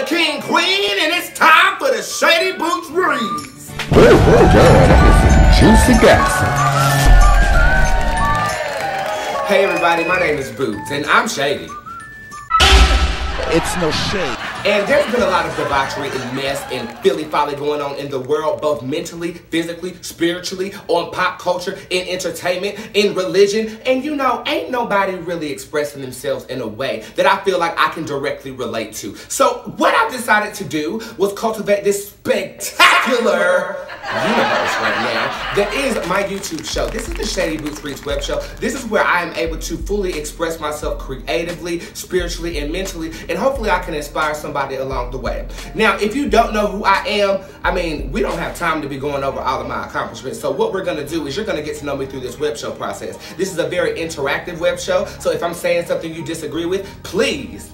king, queen, and it's time for the Shady Bootz Breeze. Well, that is some juicy gossip. Hey everybody, my name is Bootz, and I'm Shady. It's no shade. And there's been a lot of debauchery and mess and filly-folly going on in the world, both mentally, physically, spiritually, on pop culture, in entertainment, in religion. And you know, ain't nobody really expressing themselves in a way that I feel like I can directly relate to. So what I decided to do was cultivate this spectacular universe right now that is my YouTube show. This is the Shady Bootz Breeze web show. This is where I am able to fully express myself creatively, spiritually, and mentally, and hopefully I can inspire somebody along the way. Now, if you don't know who I am, I mean, we don't have time to be going over all of my accomplishments. So what we're gonna do is you're gonna get to know me through this web show process. This is a very interactive web show, so if I'm saying something you disagree with, please,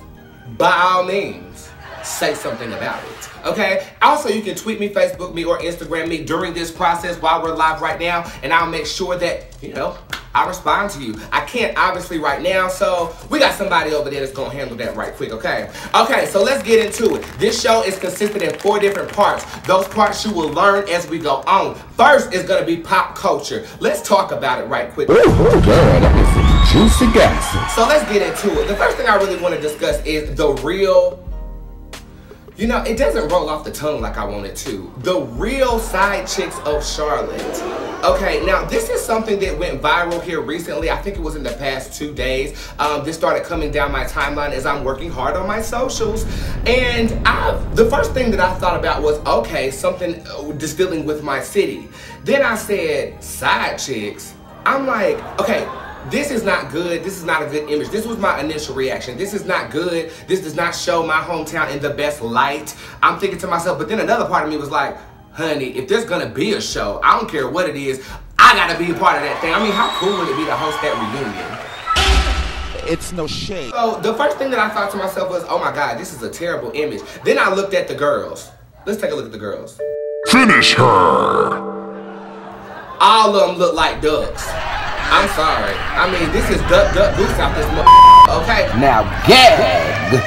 by all means, say something about it, okay? Also, you can tweet me, Facebook me, or Instagram me during this process while we're live right now, and I'll make sure that, you know, I respond to you. I can't obviously right now, so we got somebody over there that's gonna handle that right quick, okay? Okay, so let's get into it. This show is consisted in 4 different parts. Those parts you will learn as we go on. First is gonna be pop culture. Let's talk about it right quick. Well, that is some juicy gossip. So let's get into it. The first thing I really wanna discuss is the real, you know, it doesn't roll off the tongue like I want it to. The real Sidechicks of Charlotte. Okay, now this is something that went viral here recently. I think it was in the past 2 days. This started coming down my timeline as I'm working hard on my socials. And the first thing that I thought about was, okay, something just dealing with my city. Then I said, Sidechicks. I'm like, okay, this is not good. This is not a good image. This was my initial reaction. This is not good. This does not show my hometown in the best light. I'm thinking to myself, but then another part of me was like, honey, if there's gonna be a show, I don't care what it is, I gotta be a part of that thing. I mean, how cool would it be to host that reunion? It's no shade. So the first thing that I thought to myself was, oh my God, this is a terrible image. Then I looked at the girls. Let's take a look at the girls. Finish her. All of them look like ducks. I'm sorry. I mean, this is duck, goose out this okay? Now gag.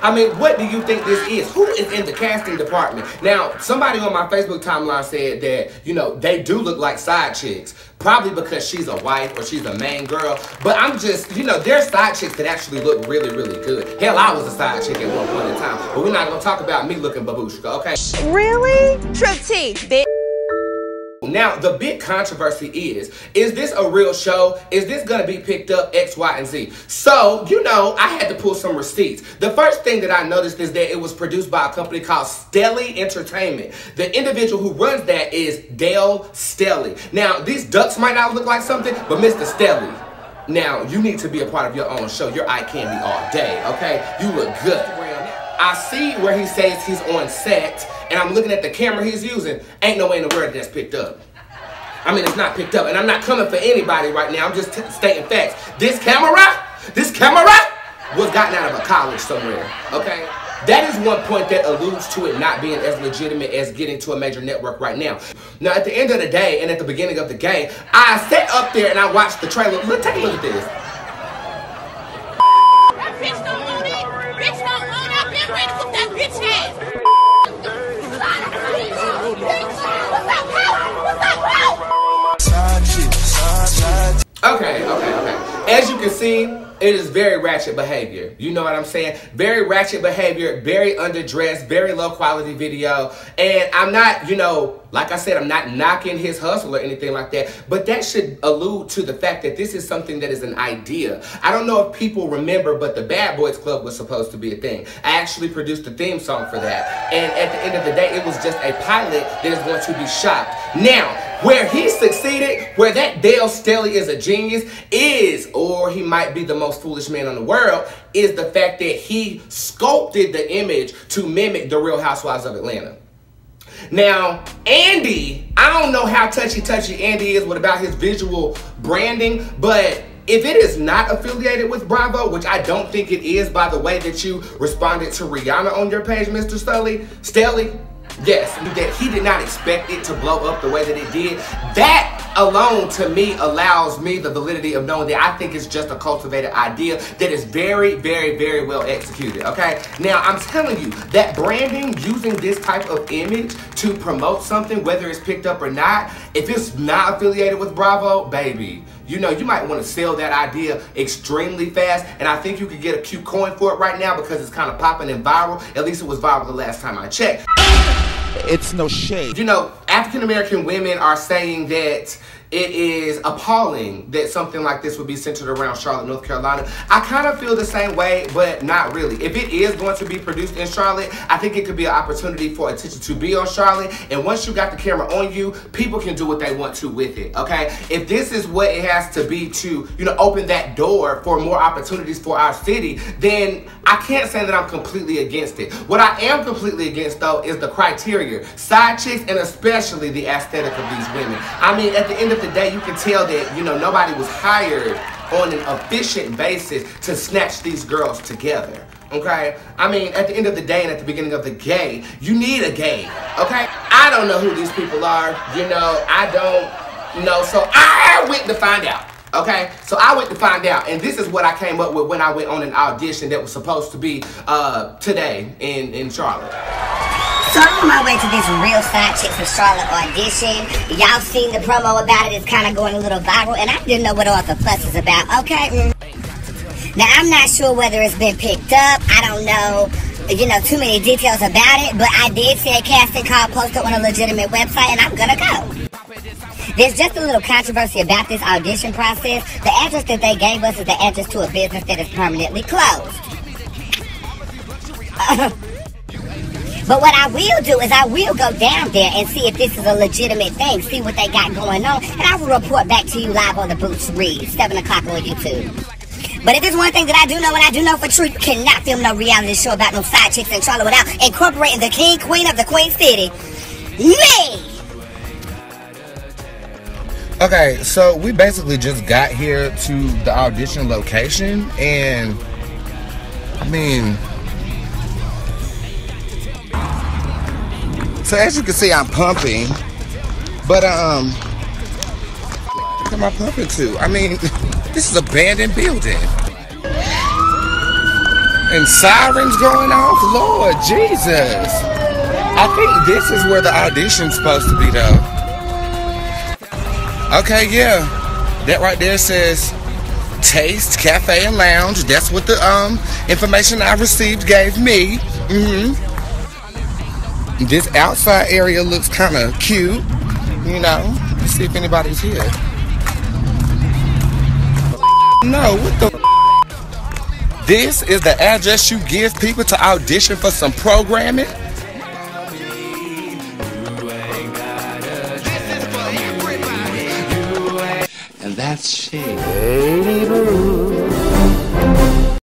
I mean, what do you think this is? Who is in the casting department? Now, somebody on my Facebook timeline said that, you know, they do look like side chicks. Probably because she's a wife or she's a main girl. But I'm just, you know, there's side chicks that actually look really, really good. Hell, I was a side chick at one point in time. But we're not going to talk about me looking babushka, okay? Really? Trip T, bitch. Now, the big controversy is this a real show? Is this gonna be picked up X, Y, and Z? So, you know, I had to pull some receipts. The first thing that I noticed is that it was produced by a company called Shady Entertainment. The individual who runs that is Dale Shady. Now, these ducks might not look like something, but Mr. Shady, now, you need to be a part of your own show. Your eye candy all day, okay? You look good. I see where he says he's on set, and I'm looking at the camera he's using. Ain't no way in the world that's picked up. I mean, it's not picked up, and I'm not coming for anybody right now. I'm just stating facts. This camera was gotten out of a college somewhere, okay? That is one point that alludes to it not being as legitimate as getting to a major network right now. Now, at the end of the day, and at the beginning of the game, I sat up there and I watched the trailer. Look, take a look at this. That bitch don't own it. Bitch don't own it. I've been ready to put that bitch ass. Okay. As you can see, it is very ratchet behavior. You know what I'm saying? Very ratchet behavior, very underdressed, very low quality video. And I'm not, you know, like I said, I'm not knocking his hustle or anything like that, but that should allude to the fact that this is something that is an idea. I don't know if people remember, but the Bad Boys Club was supposed to be a thing. I actually produced the theme song for that. And at the end of the day, it was just a pilot that is going to be shot. Now, where he succeeded, where that Dale Shady is a genius is, or he might be the most foolish man in the world, is the fact that he sculpted the image to mimic the Real Housewives of Atlanta. Now, Andy, I don't know how touchy Andy is about his visual branding, but if it is not affiliated with Bravo, which I don't think it is by the way that you responded to Rihanna on your page, Mr. Shady, yes, that he did not expect it to blow up the way that it did, that alone, to me, allows me the validity of knowing that I think it's just a cultivated idea that is very, very, very well executed, okay? Now, I'm telling you, that branding, using this type of image to promote something, whether it's picked up or not, if it's not affiliated with Bravo, baby, you know, you might want to sell that idea extremely fast, and I think you could get a cute coin for it right now because it's kind of popping and viral. At least it was viral the last time I checked. It's no shade. You know, African-American women are saying that it is appalling that something like this would be centered around Charlotte, North Carolina. I kind of feel the same way, but not really. If it is going to be produced in Charlotte, I think it could be an opportunity for attention to be on Charlotte. And once you got the camera on you, people can do what they want to with it, okay? If this is what it has to be to, you know, open that door for more opportunities for our city, then I can't say that I'm completely against it. What I am completely against, though, is the criteria. Sidechicks, and especially the aesthetic of these women. I mean, at the end of the day, you can tell that, you know, nobody was hired on an efficient basis to snatch these girls together, okay? I mean, at the end of the day and at the beginning of the gay, you need a gay, okay? I don't know who these people are, you know, I don't know, so I went to find out. Okay, so I went to find out, and this is what I came up with when I went on an audition that was supposed to be today in Charlotte. So I'm on my way to this Real Sidechicks of Charlotte audition. Y'all seen the promo about it. It's kind of going a little viral, and I didn't know what all the fuss is about, okay? Now, I'm not sure whether it's been picked up. I don't know, you know, too many details about it, but I did see a casting call posted on a legitimate website, and I'm gonna go. There's just a little controversy about this audition process. The address that they gave us is the address to a business that is permanently closed. But what I will do is I will go down there and see if this is a legitimate thing, see what they got going on, and I will report back to you live on the Bootz Read, 7 o'clock on YouTube. But if there's one thing that I do know, and I do know for true, you cannot film no reality show about no side chicks in Charlotte without incorporating the king, queen of the Queen City, me! Okay, so we basically just got here to the audition location, and I mean, so as you can see, I'm pumping, but what am I pumping to? I mean, this is an abandoned building, and sirens going off. Lord Jesus, I think this is where the audition's supposed to be, though. Okay, yeah, that right there says Taste Cafe and Lounge. That's what the information I received gave me. This outside area looks kind of cute, you know. Let's see if anybody's here. No, what the? This is the address you give people to audition for some programming? And that's Shady.